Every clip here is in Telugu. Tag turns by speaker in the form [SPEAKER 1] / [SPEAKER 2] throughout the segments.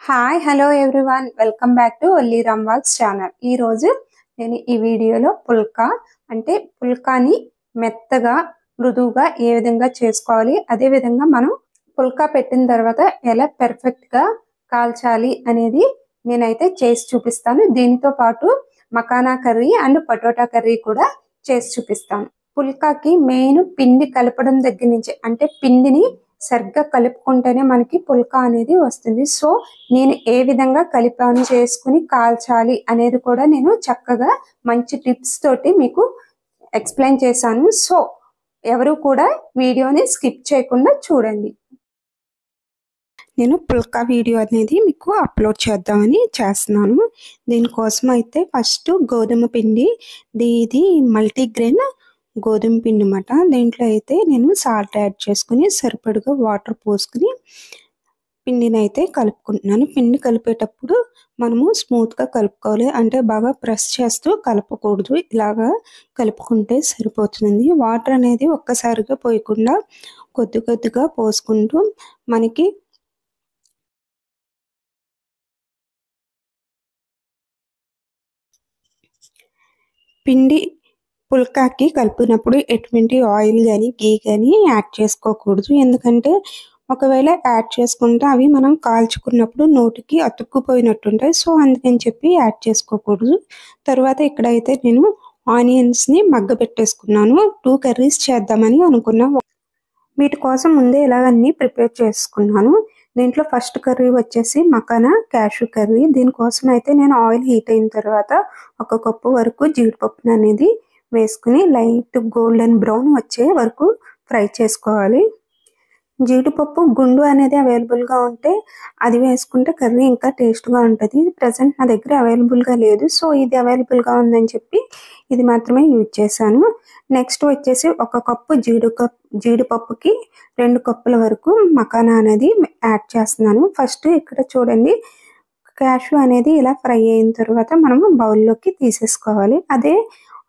[SPEAKER 1] Hi hello everyone welcome back to ఒల్లీ రామ్వాగ్స్ ఛానల్. ఈరోజు నేను ఈ వీడియోలో పుల్కాని మెత్తగా మృదువుగా ఏ విధంగా చేసుకోవాలి, అదేవిధంగా మనం పుల్కా పెట్టిన తర్వాత ఎలా పెర్ఫెక్ట్గా కాల్చాలి అనేది నేనైతే చేసి చూపిస్తాను. దీనితో పాటు మకానా కర్రీ అండ్ పటోటా కర్రీ కూడా చేసి చూపిస్తాను. పుల్కాకి మెయిన్ పిండి కలపడం దగ్గర నుంచి, అంటే పిండిని సరిగ్గా కలుపుకుంటేనే మనకి పుల్కా అనేది వస్తుంది. సో నేను ఏ విధంగా కలిపాను చేసుకుని కాల్చాలి అనేది కూడా నేను చక్కగా మంచి టిప్స్ తోటి మీకు ఎక్స్ప్లెయిన్ చేశాను. సో ఎవరు కూడా వీడియోని స్కిప్ చేయకుండా చూడండి. నేను పుల్కా వీడియో అనేది మీకు అప్లోడ్ చేద్దామని చేస్తున్నాను. దీనికోసం అయితే ఫస్ట్ గోధుమ పిండి, ఇది మల్టీగ్రెయిన్ గోధుమ పిండి అన్నమాట. దీంట్లో అయితే నేను సాల్ట్ యాడ్ చేసుకుని సరిపడగా వాటర్ పోసుకుని పిండిని అయితే కలుపుకుంటున్నాను. పిండి కలిపేటప్పుడు మనము స్మూత్గా కలుపుకోవాలి, అంటే బాగా ప్రెస్ చేస్తూ కలపకూడదు. ఇలాగా కలుపుకుంటే సరిపోతుంది. వాటర్ అనేది ఒక్కసారిగా పోయకుండా కొద్ది కొద్దిగా పోసుకుంటూ మనకి పిండి పుల్కాకి కలిపినప్పుడు ఎటువంటి ఆయిల్ కానీ గీ కానీ యాడ్ చేసుకోకూడదు. ఎందుకంటే ఒకవేళ యాడ్ చేసుకుంటే అవి మనం కాల్చుకున్నప్పుడు నోటికి అతుక్కుపోయినట్టుంటాయి. సో అందుకని చెప్పి యాడ్ చేసుకోకూడదు. తర్వాత ఇక్కడైతే నేను ఆనియన్స్ని మగ్గబెట్టేసుకున్నాను. 2 కర్రీస్ చేద్దామని అనుకున్నా. వీటి కోసం ముందే ఇలాగన్నీ ప్రిపేర్ చేసుకున్నాను. దీంట్లో ఫస్ట్ కర్రీ వచ్చేసి మకానా క్యాషూ కర్రీ. దీనికోసం అయితే నేను ఆయిల్ హీట్ అయిన తర్వాత 1 కప్పు వరకు జీడిపప్పును అనేది వేసుకుని లైట్ గోల్డెన్ బ్రౌన్ వచ్చే వరకు ఫ్రై చేసుకోవాలి. జీడిపప్పు గుండు అనేది అవైలబుల్గా ఉంటే అది వేసుకుంటే కర్రీ ఇంకా టేస్ట్గా ఉంటుంది. ప్రజెంట్ నా దగ్గర అవైలబుల్గా లేదు. సో ఇది అవైలబుల్గా ఉందని చెప్పి ఇది మాత్రమే యూజ్ చేశాను. నెక్స్ట్ వచ్చేసి 1 కప్పు జీడిపప్పుకి 2 కప్పుల వరకు మకానా అనేది యాడ్ చేస్తున్నాను. ఫస్ట్ ఇక్కడ చూడండి, క్యాషూ అనేది ఇలా ఫ్రై అయిన తర్వాత మనము బౌల్లోకి తీసేసుకోవాలి. అదే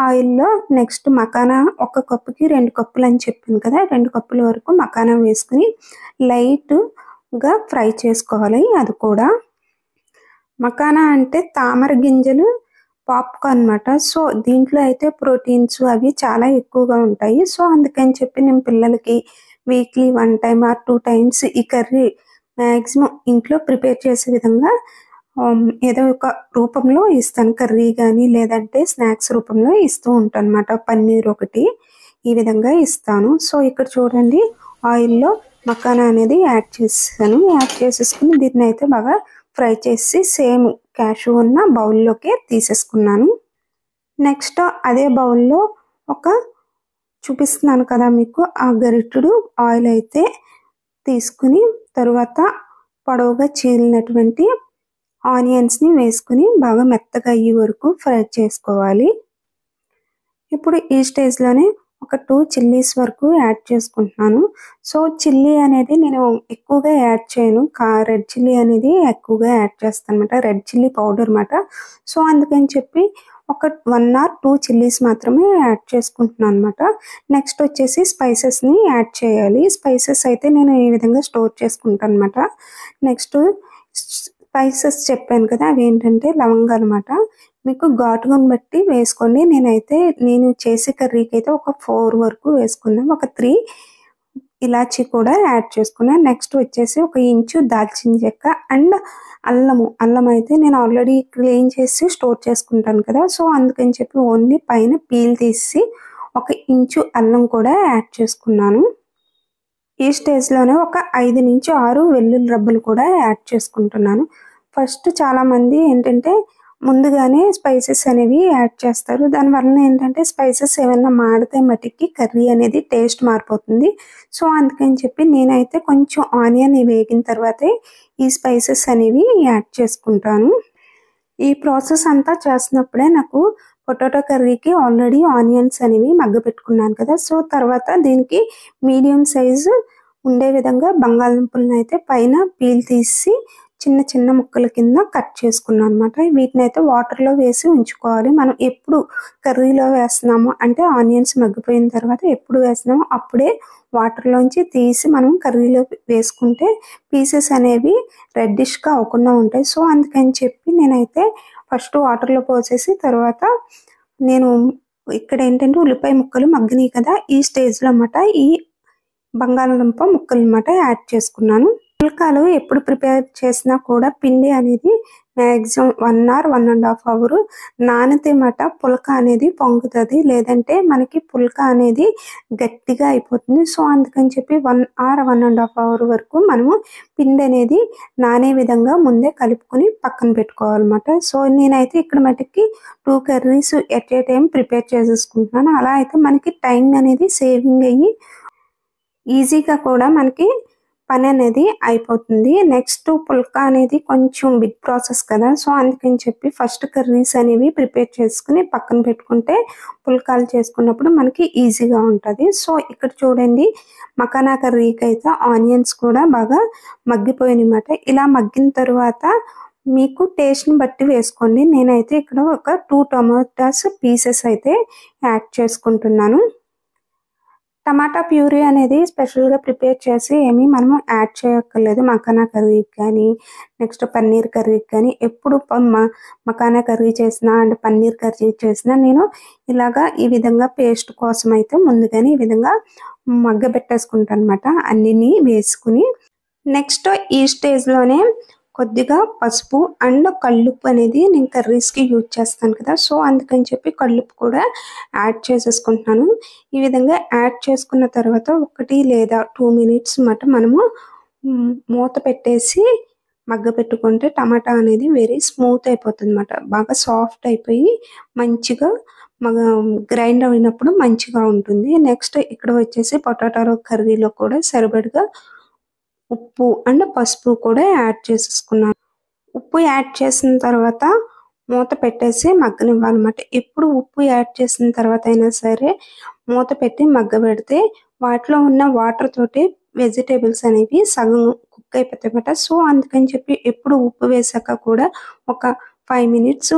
[SPEAKER 1] ఆయిల్లో నెక్స్ట్ మకానా 1 కప్పుకి 2 కప్పులు అని చెప్పింది కదా, 2 కప్పుల వరకు మకానా వేసుకుని లైట్గా ఫ్రై చేసుకోవాలి. అది కూడా మకానా అంటే తామర గింజలు పాప్కార్న్ అన్నమాట. సో దీంట్లో అయితే ప్రోటీన్స్ అవి చాలా ఎక్కువగా ఉంటాయి. సో అందుకని చెప్పి నేను పిల్లలకి వీక్లీ 1 టైం ఆర్ 2 టైమ్స్ ఈ కర్రీ మ్యాక్సిమం ఇంట్లో ప్రిపేర్ చేసే విధంగా ఏదో ఒక రూపంలో ఇస్తాను. కర్రీ కానీ లేదంటే స్నాక్స్ రూపంలో ఇస్తూ ఉంటాను అన్నమాట. పన్నీర్ ఒకటి ఈ విధంగా ఇస్తాను. సో ఇక్కడ చూడండి, ఆయిల్లో మకానా అనేది యాడ్ చేసేసాను. యాడ్ చేసేసుకుని దీన్ని అయితే బాగా ఫ్రై చేసి సేమ్ క్యాషూ ఉన్న బౌల్లోకి తీసేసుకున్నాను. నెక్స్ట్ అదే బౌల్లో చూపిస్తున్నాను కదా మీకు, ఆ గరిటెడు ఆయిల్ అయితే తీసుకుని తరువాత పొడవుగా చీలినటువంటి ఆనియన్స్ని వేసుకుని బాగా మెత్తగా అయ్యే వరకు ఫ్రై చేసుకోవాలి. ఇప్పుడు ఈ స్టేజ్లోనే 2 చిల్లీస్ వరకు యాడ్ చేసుకుంటున్నాను. సో చిల్లీ అనేది నేను ఎక్కువగా యాడ్ చేయను. రెడ్ చిల్లీ అనేది ఎక్కువగా యాడ్ చేస్తాను అనమాట, రెడ్ చిల్లీ పౌడర్ అన్నమాట. సో అందుకని చెప్పి 1 or 2 చిల్లీస్ మాత్రమే యాడ్ చేసుకుంటున్నాను అనమాట. నెక్స్ట్ వచ్చేసి స్పైసెస్ని యాడ్ చేయాలి. స్పైసెస్ అయితే నేను ఈ విధంగా స్టోర్ చేసుకుంటాను అనమాట. నెక్స్ట్ స్పైసెస్ చెప్పాను కదా, అవి ఏంటంటే లవంగాలు అన్నమాట. మీకు ఘాటును బట్టి వేసుకోండి. నేను చేసే కర్రీకి అయితే 4 వరకు వేసుకున్నాను. 3 ఇలాచీ కూడా యాడ్ చేసుకున్నాను. నెక్స్ట్ వచ్చేసి 1 ఇంచు దాల్చిన చెక్క అండ్ అల్లం అయితే నేను ఆల్రెడీ క్లీన్ చేసి స్టోర్ చేసుకుంటాను కదా. సో అందుకని చెప్పి ఓన్లీ పైన పీల్ తీసి 1 ఇంచు అల్లం కూడా యాడ్ చేసుకున్నాను. ఈ స్టేజ్లోనే 5 నుంచి 6 వెల్లుల్లి రబ్బలు కూడా యాడ్ చేసుకుంటున్నాను. ఫస్ట్ చాలామంది ఏంటంటే ముందుగానే స్పైసెస్ అనేవి యాడ్ చేస్తారు. దానివల్ల ఏంటంటే స్పైసెస్ ఏమైనా మాడితే మట్టికి కర్రీ అనేది టేస్ట్ మారిపోతుంది. సో అందుకని చెప్పి నేనైతే కొంచెం ఆనియన్ వేగిన తర్వాతే ఈ స్పైసెస్ అనేవి యాడ్ చేసుకుంటాను. ఈ ప్రాసెస్ అంతా చేస్తున్నప్పుడే నాకు పొటాటో కర్రీకి ఆల్రెడీ ఆనియన్స్ అనేవి మగ్గపెట్టుకున్నాను కదా. సో తర్వాత దీనికి మీడియం సైజు ఉండే విధంగా బంగాళదుంపలను అయితే పైన పీల్ తీసి చిన్న చిన్న ముక్కల కింద కట్ చేసుకున్నాను అనమాట. వీటినైతే వాటర్లో వేసి ఉంచుకోవాలి. మనం ఎప్పుడు కర్రీలో వేస్తున్నామో అంటే ఆనియన్స్ మగ్గిపోయిన తర్వాత ఎప్పుడు వేస్తున్నామో అప్పుడే వాటర్లోంచి తీసి మనం కర్రీలో వేసుకుంటే పీసెస్ అనేవి రెడ్డిష్గా అవ్వకుండా ఉంటాయి. సో అందుకని చెప్పి నేనైతే ఫస్ట్ వాటర్లో పోసేసి తర్వాత నేను ఇక్కడ ఏంటంటే ఉల్లిపాయ ముక్కలు మగ్గినాయి కదా, ఈ స్టేజ్లో అన్నమాట ఈ బంగాళదుంప ముక్కలు అన్నమాట యాడ్ చేసుకున్నాను. పుల్కాలు ఎప్పుడు ప్రిపేర్ చేసినా కూడా పిండి అనేది మ్యాక్సిమం 1 hour 1.5 hour నానితే మాట పుల్క అనేది పొంగుతుంది, లేదంటే మనకి పుల్క అనేది గట్టిగా అయిపోతుంది. సో అందుకని చెప్పి 1 hour 1.5 hour వరకు మనము పిండి అనేది నానే విధంగా ముందే కలుపుకొని పక్కన పెట్టుకోవాలన్నమాట. సో నేనైతే ఇక్కడ మటుకి 2 curries at a time prepare చేసేసుకుంటున్నాను. అలా అయితే మనకి టైం అనేది సేవింగ్ అయ్యి ఈజీగా కూడా మనకి పని అనేది అయిపోతుంది. నెక్స్ట్ పుల్కా అనేది కొంచెం బిగ్ ప్రాసెస్ కదా, సో అందుకని చెప్పి ఫస్ట్ కర్రీస్ అనేవి ప్రిపేర్ చేసుకుని పక్కన పెట్టుకుంటే పుల్కాలు చేసుకున్నప్పుడు మనకి ఈజీగా ఉంటుంది. సో ఇక్కడ చూడండి, మకానా కర్రీకి అయితే ఆనియన్స్ కూడా బాగా మగ్గిపోయినమాట. ఇలా మగ్గిన తర్వాత మీకు టేస్ట్ని బట్టి వేసుకోండి. నేనైతే ఇక్కడ ఒక 2 టమాటాస్ పీసెస్ అయితే యాడ్ చేసుకుంటున్నాను. టమాటా ప్యూరీ అనేది స్పెషల్గా ప్రిపేర్ చేసి ఏమీ మనము యాడ్ చేయక్కర్లేదు. మకానా కర్రీకి కానీ నెక్స్ట్ పన్నీర్ కర్రీకి కానీ ఎప్పుడు మకానా కర్రీ చేసినా అండ్ పన్నీర్ కర్రీ చేసినా నేను ఇలాగా ఈ విధంగా పేస్ట్ కోసం అయితే ముందుగానే ఈ విధంగా మగ్గబెట్టేసుకుంటాను అనమాట, అన్నిని వేసుకుని. నెక్స్ట్ ఈ స్టేజ్లోనే కొద్దిగా పసుపు అండ్ కల్లుప్పు అనేది నేను కర్రీస్కి యూజ్ చేస్తాను కదా, సో అందుకని చెప్పి కల్లుప్పు కూడా యాడ్ చేసేసుకుంటున్నాను. ఈ విధంగా యాడ్ చేసుకున్న తర్వాత 1 లేదా 2 minutes మాట మనము మూత పెట్టేసి మగ్గపెట్టుకుంటే టమాటా అనేది వెరీ స్మూత్ అయిపోతుంది అన్నమాట. బాగా సాఫ్ట్ అయిపోయి మంచిగా గ్రైండ్ అయినప్పుడు మంచిగా ఉంటుంది. నెక్స్ట్ ఇక్కడ వచ్చేసి పొటాటో కర్రీలో కూడా సరిపడగా ఉప్పు అండ్ పసుపు కూడా యాడ్ చేసేసుకున్నాను. ఉప్పు యాడ్ చేసిన తర్వాత మూత పెట్టేసి మగ్గనివ్వాలన్నమాట. ఎప్పుడు ఉప్పు యాడ్ చేసిన తర్వాత అయినా సరే మూత పెట్టి మగ్గబెడితే వాటిలో ఉన్న వాటర్ తోటి వెజిటేబుల్స్ అనేవి సగం కుక్ అయిపోతాయి అన్నమాట. సో అందుకని చెప్పి ఎప్పుడు ఉప్పు వేసాక కూడా ఒక 5 minutes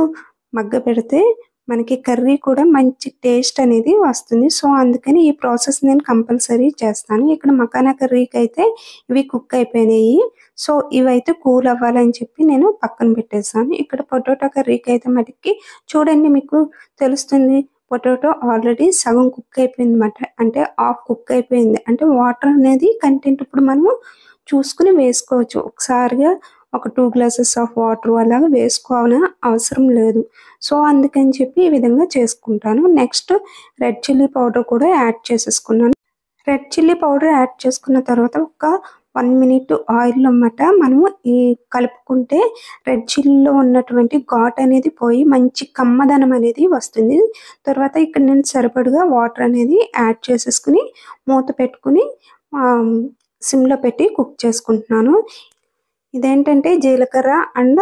[SPEAKER 1] మగ్గబెడితే మనకి కర్రీ కూడా మంచి టేస్ట్ అనేది వస్తుంది. సో అందుకని ఈ ప్రాసెస్ నేను కంపల్సరీ చేస్తాను. ఇక్కడ మకానా కర్రీకి అయితే ఇవి కుక్ అయిపోయినాయి. సో ఇవైతే కూల్ అవ్వాలని చెప్పి నేను పక్కన పెట్టేసాను. ఇక్కడ పొటాటో కర్రీకి అయితే మటుకి చూడండి, మీకు తెలుస్తుంది పొటాటో ఆల్రెడీ సగం కుక్ అయిపోయింది అన్నమాట, అంటే హాఫ్ కుక్ అయిపోయింది. అంటే వాటర్ అనేది కంటెంట్ ఇప్పుడు మనము చూసుకుని వేసుకోవచ్చు. ఒకసారిగా ఒక 2 glasses ఆఫ్ వాటర్ అలాగా వేసుకోవాలని అవసరం లేదు. సో అందుకని చెప్పి ఈ విధంగా చేసుకుంటాను. నెక్స్ట్ రెడ్ చిల్లీ పౌడర్ కూడా యాడ్ చేసేసుకున్నాను. రెడ్ చిల్లీ పౌడర్ యాడ్ చేసుకున్న తర్వాత ఒక 1 minute ఆయిల్లో అన్నమాట మనము ఈ కలుపుకుంటే రెడ్ చిల్లీలో ఉన్నటువంటి ఘాట్ అనేది పోయి మంచి కమ్మదనం అనేది వస్తుంది. తర్వాత ఇక్కడ నేను సరిపడగా వాటర్ అనేది యాడ్ చేసేసుకుని మూత పెట్టుకుని సిమ్లో పెట్టి కుక్ చేసుకుంటున్నాను. ఇదేంటంటే జీలకర్ర అండ్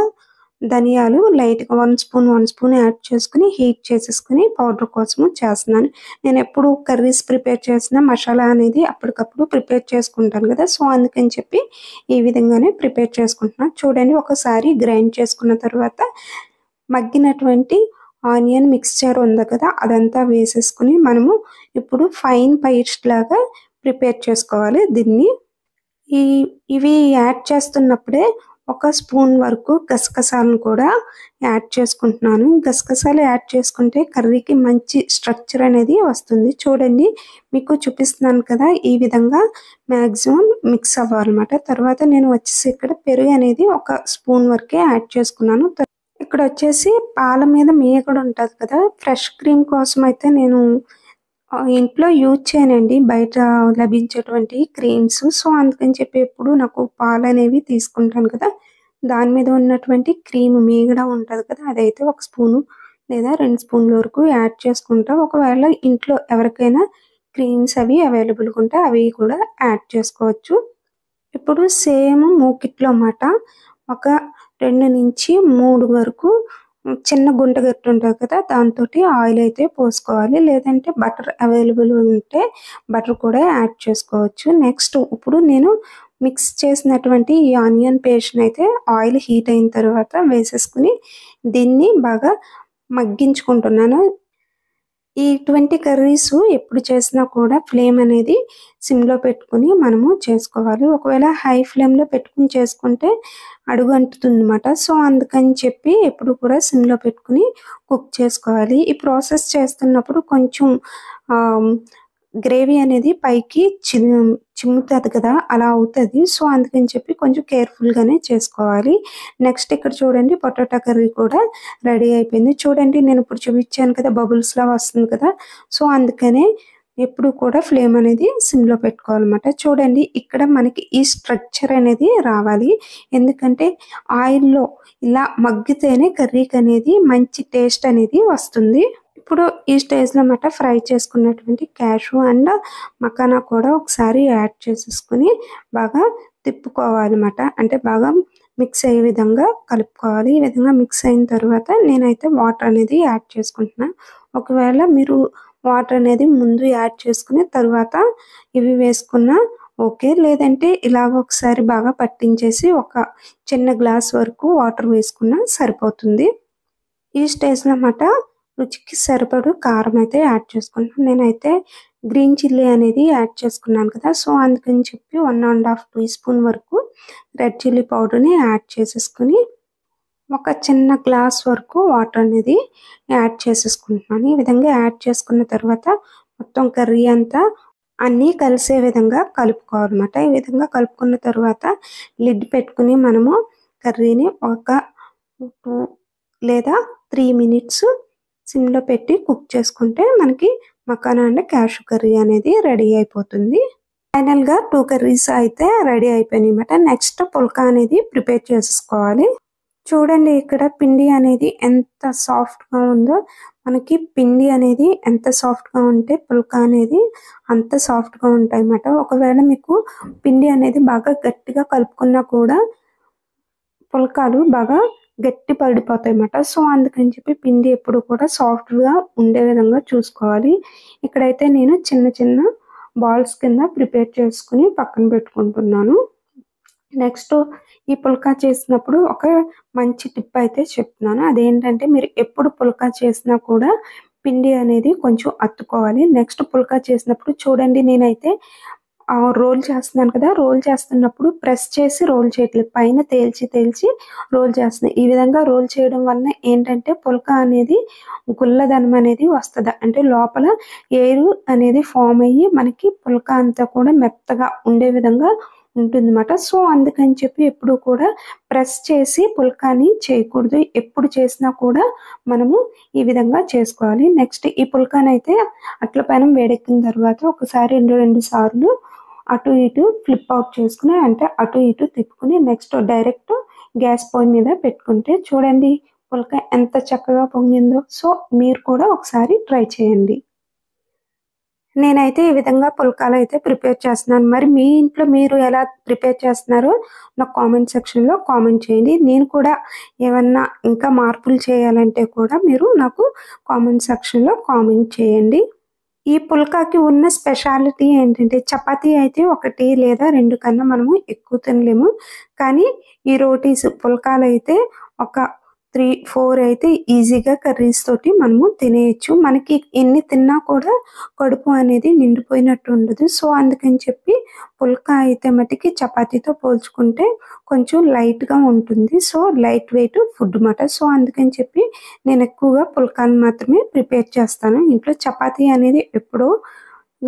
[SPEAKER 1] ధనియాలు లైట్గా 1 స్పూన్ యాడ్ చేసుకుని హీట్ చేసేసుకుని పౌడర్ కోసము చేస్తున్నాను. నేను ఎప్పుడు కర్రీస్ ప్రిపేర్ చేసిన మసాలా అనేది అప్పటికప్పుడు ప్రిపేర్ చేసుకుంటాను కదా, సో అందుకని చెప్పి ఈ విధంగానే ప్రిపేర్ చేసుకుంటున్నాను. చూడండి, ఒకసారి గ్రైండ్ చేసుకున్న తర్వాత మగ్గినటువంటి ఆనియన్ మిక్స్చర్ ఉంది కదా, అదంతా వేసేసుకుని మనము ఇప్పుడు ఫైన్ పేస్ట్ లాగా ప్రిపేర్ చేసుకోవాలి. దీన్ని ఇవి యాడ్ చేస్తున్నప్పుడే 1 స్పూన్ వరకు గసగసాలను కూడా యాడ్ చేసుకుంటున్నాను. గసగసాలు యాడ్ చేసుకుంటే కర్రీకి మంచి స్ట్రక్చర్ అనేది వస్తుంది. చూడండి, మీకు చూపిస్తున్నాను కదా, ఈ విధంగా మ్యాక్సిమం మిక్స్ అవ్వాలన్నమాట. తర్వాత నేను వచ్చేసి ఇక్కడ పెరుగు అనేది 1 స్పూన్ వరకే యాడ్ చేసుకున్నాను. ఇక్కడ వచ్చేసి పాల మీద మీగడ ఉంటుంది కదా, ఫ్రెష్ క్రీమ్ కోసం అయితే నేను ఇంట్లో యూజ్ చేయనండి, బయట లభించేటువంటి క్రీమ్స్. సో అందుకని చెప్పి ఎప్పుడు నాకు పాలు అనేవి తీసుకుంటాను కదా, దాని మీద ఉన్నటువంటి క్రీమ్ మీగడ ఉంటుంది కదా, అదైతే 1 స్పూను లేదా 2 స్పూన్ల వరకు యాడ్ చేసుకుంటా. ఒకవేళ ఇంట్లో ఎవరికైనా క్రీమ్స్ అవి అవైలబుల్గా ఉంటే అవి కూడా యాడ్ చేసుకోవచ్చు. ఇప్పుడు సేమ్ మూకిట్లో అన్నమాట ఒక 2 నుంచి 3 వరకు చిన్న గుంట గట్టు ఉంటుంది కదా, దాంతో ఆయిల్ అయితే పోసుకోవాలి. లేదంటే బటర్ అవైలబుల్ ఉంటే బటర్ కూడా యాడ్ చేసుకోవచ్చు. నెక్స్ట్ ఇప్పుడు నేను మిక్స్ చేసినటువంటి ఈ ఆనియన్ పేస్ట్ని అయితే ఆయిల్ హీట్ అయిన తర్వాత వేసేసుకుని దీన్ని బాగా మగ్గించుకుంటున్నాను. ఇటువంటి కర్రీస్ ఎప్పుడు చేసినా కూడా ఫ్లేమ్ అనేది సిమ్లో పెట్టుకుని మనము చేసుకోవాలి. ఒకవేళ హై ఫ్లేమ్లో పెట్టుకుని చేసుకుంటే అడుగు అంటుతుంది అన్నమాట. సో అందుకని చెప్పి ఎప్పుడు కూడా సిమ్లో పెట్టుకుని కుక్ చేసుకోవాలి. ఈ ప్రాసెస్ చేస్తున్నప్పుడు కొంచెం గ్రేవీ అనేది పైకి చిమ్ముతుంది కదా, అలా అవుతుంది. సో అందుకని చెప్పి కొంచెం కేర్ఫుల్గానే చేసుకోవాలి. నెక్స్ట్ ఇక్కడ చూడండి పొటాటో కర్రీ కూడా రెడీ అయిపోయింది. చూడండి నేను ఇప్పుడు చూపించాను కదా, బబుల్స్లా వస్తుంది కదా. సో అందుకనే ఎప్పుడు కూడా ఫ్లేమ్ అనేది సిమ్లో పెట్టుకోవాలన్నమాట. చూడండి ఇక్కడ మనకి ఈ స్ట్రక్చర్ అనేది రావాలి. ఎందుకంటే ఆయిల్లో ఇలా మగ్గితేనే కర్రీకి అనేది మంచి టేస్ట్ అనేది వస్తుంది. ఇప్పుడు ఈ స్టేజ్లో అన్నమాట ఫ్రై చేసుకున్నటువంటి క్యాషు అండ్ మకానా కూడా ఒకసారి యాడ్ చేసేసుకుని బాగా తిప్పుకోవాలన్నమాట. అంటే బాగా మిక్స్ అయ్యే విధంగా కలుపుకోవాలి. ఈ విధంగా మిక్స్ అయిన తర్వాత నేనైతే వాటర్ అనేది యాడ్ చేసుకుంటున్నా. ఒకవేళ మీరు వాటర్ అనేది ముందు యాడ్ చేసుకుని తర్వాత ఇవి వేసుకున్నా ఓకే, లేదంటే ఇలాగ ఒకసారి బాగా పట్టించేసి ఒక చిన్న గ్లాస్ వరకు వాటర్ వేసుకున్నా సరిపోతుంది. ఈ స్టేజ్లో అన్నమాట రుచికి సరిపడు కారం అయితే యాడ్ చేసుకుంటాను. నేనైతే గ్రీన్ చిల్లీ అనేది యాడ్ చేసుకున్నాను కదా, సో అందుకని చెప్పి 1.5 టీ స్పూన్ వరకు రెడ్ చిల్లీ పౌడర్ని యాడ్ చేసేసుకుని ఒక చిన్న గ్లాస్ వరకు వాటర్ అనేది యాడ్ చేసేసుకుంటున్నాను. ఈ విధంగా యాడ్ చేసుకున్న తర్వాత మొత్తం కర్రీ అంతా అన్నీ కలిసే విధంగా కలుపుకోవాలన్నమాట. ఈ విధంగా కలుపుకున్న తర్వాత లిడ్ పెట్టుకుని మనము కర్రీని ఒక 2 లేదా 3 మినిట్స్ సిమ్లో పెట్టి కుక్ చేసుకుంటే మనకి మకానా అండ్ క్యాషు కర్రీ అనేది రెడీ అయిపోతుంది. ఫైనల్గా 2 కర్రీస్ అయితే రెడీ అయిపోయినాయి అన్నమాట. నెక్స్ట్ పుల్కా అనేది ప్రిపేర్ చేసుకోవాలి. చూడండి ఇక్కడ పిండి అనేది ఎంత సాఫ్ట్గా ఉందో. మనకి పిండి అనేది ఎంత సాఫ్ట్గా ఉంటే పుల్కా అనేది అంత సాఫ్ట్గా ఉంటాయి అన్నమాట. ఒకవేళ మీకు పిండి అనేది బాగా గట్టిగా కలుపుకున్నా కూడా పుల్కాలు బాగా గట్టి పడిపోతాయి అన్నమాట. సో అందుకని చెప్పి పిండి ఎప్పుడు కూడా సాఫ్ట్గా ఉండే విధంగా చూసుకోవాలి. ఇక్కడైతే నేను చిన్న చిన్న బాల్స్ కింద ప్రిపేర్ చేసుకుని పక్కన పెట్టుకుంటున్నాను. నెక్స్ట్ ఈ పుల్కా చేసినప్పుడు ఒక మంచి టిప్ అయితే చెప్తున్నాను. అదేంటంటే మీరు ఎప్పుడు పుల్కా చేసినా కూడా పిండి అనేది కొంచెం అత్తుకోవాలి. నెక్స్ట్ పుల్కా చేసినప్పుడు చూడండి నేనైతే రోల్ చేస్తున్నాను కదా, రోల్ చేస్తున్నప్పుడు ప్రెస్ చేసి రోల్ చేయట్లేదు, పైన తేల్చి రోల్ చేస్తున్నాను. ఈ విధంగా రోల్ చేయడం వలన ఏంటంటే పుల్కా అనేది గుల్లదనం అనేది వస్తుంది. అంటే లోపల ఎయిర్ అనేది ఫామ్ అయ్యి మనకి పుల్కా అంతా కూడా మెత్తగా ఉండే విధంగా ఉంటుందన్నమాట. సో అందుకని చెప్పి ఎప్పుడు కూడా ప్రెస్ చేసి పుల్కాని చేయకూడదు. ఎప్పుడు చేసినా కూడా మనము ఈ విధంగా చేసుకోవాలి. నెక్స్ట్ ఈ పుల్కాని అయితే అట్ల పైన వేడెక్కిన తర్వాత ఒకసారి 2 సార్లు అటు ఇటు ఫ్లిప్ అవుట్ చేసుకుని, అంటే అటు ఇటు తిప్పుకుని నెక్స్ట్ డైరెక్ట్ గ్యాస్ పొయ్యి మీద పెట్టుకుంటే చూడండి పుల్కా ఎంత చక్కగా పొంగిందో. సో మీరు కూడా ఒకసారి ట్రై చేయండి. నేనైతే ఈ విధంగా పుల్కాలు అయితే ప్రిపేర్ చేస్తున్నాను. మరి మీ ఇంట్లో మీరు ఎలా ప్రిపేర్ చేస్తున్నారో నాకు కామెంట్ సెక్షన్లో కామెంట్ చేయండి. నేను కూడా ఏమన్నా ఇంకా మార్పులు చేయాలంటే కూడా మీరు నాకు కామెంట్ సెక్షన్లో కామెంట్ చేయండి. ఈ పుల్కాకి ఉన్న స్పెషాలిటీ ఏంటంటే చపాతీ అయితే 1 లేదా 2 కన్నా మనము ఎక్కువ తినలేము. కానీ ఈ రోటీస్ పుల్కాలు అయితే ఒక 3-4 అయితే ఈజీగా కర్రీస్ తోటి మనము తినేయచ్చు. మనకి ఎన్ని తిన్నా కూడా కడుపు అనేది నిండిపోయినట్టు ఉండదు. సో అందుకని చెప్పి పుల్కా అయితే మటుకి చపాతీతో పోల్చుకుంటే కొంచెం లైట్గా ఉంటుంది. సో లైట్ వెయిట్ ఫుడ్ అన్నమాట. సో అందుకని చెప్పి నేను ఎక్కువగా పుల్కాను మాత్రమే ప్రిపేర్ చేస్తాను. ఇంట్లో చపాతీ అనేది ఎప్పుడో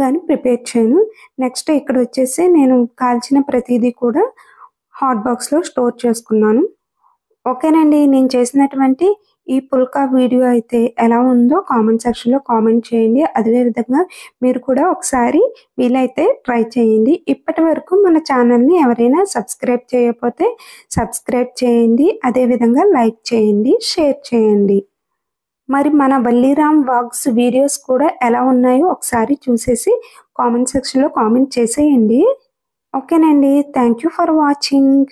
[SPEAKER 1] కానీ ప్రిపేర్ చేయను. నెక్స్ట్ ఇక్కడ వచ్చేసి నేను కాల్చిన ప్రతిదీ కూడా హాట్ బాక్స్లో స్టోర్ చేసుకున్నాను. ఓకేనండి, నేను చేసినటువంటి ఈ పుల్కా వీడియో అయితే ఎలా ఉందో కామెంట్ సెక్షన్లో కామెంట్ చేయండి. అదేవిధంగా మీరు కూడా ఒకసారి వీలైతే ట్రై చేయండి. ఇప్పటి వరకు మన ఛానల్ని ఎవరైనా సబ్స్క్రైబ్ చేయకపోతే సబ్స్క్రైబ్ చేయండి. అదేవిధంగా లైక్ చేయండి, షేర్ చేయండి. మరి మన వల్లీరామ్ వ్లాగ్స్ వీడియోస్ కూడా ఎలా ఉన్నాయో ఒకసారి చూసేసి కామెంట్ సెక్షన్లో కామెంట్ చేసేయండి. ఓకేనండి, థ్యాంక్ యూ ఫర్ వాచింగ్.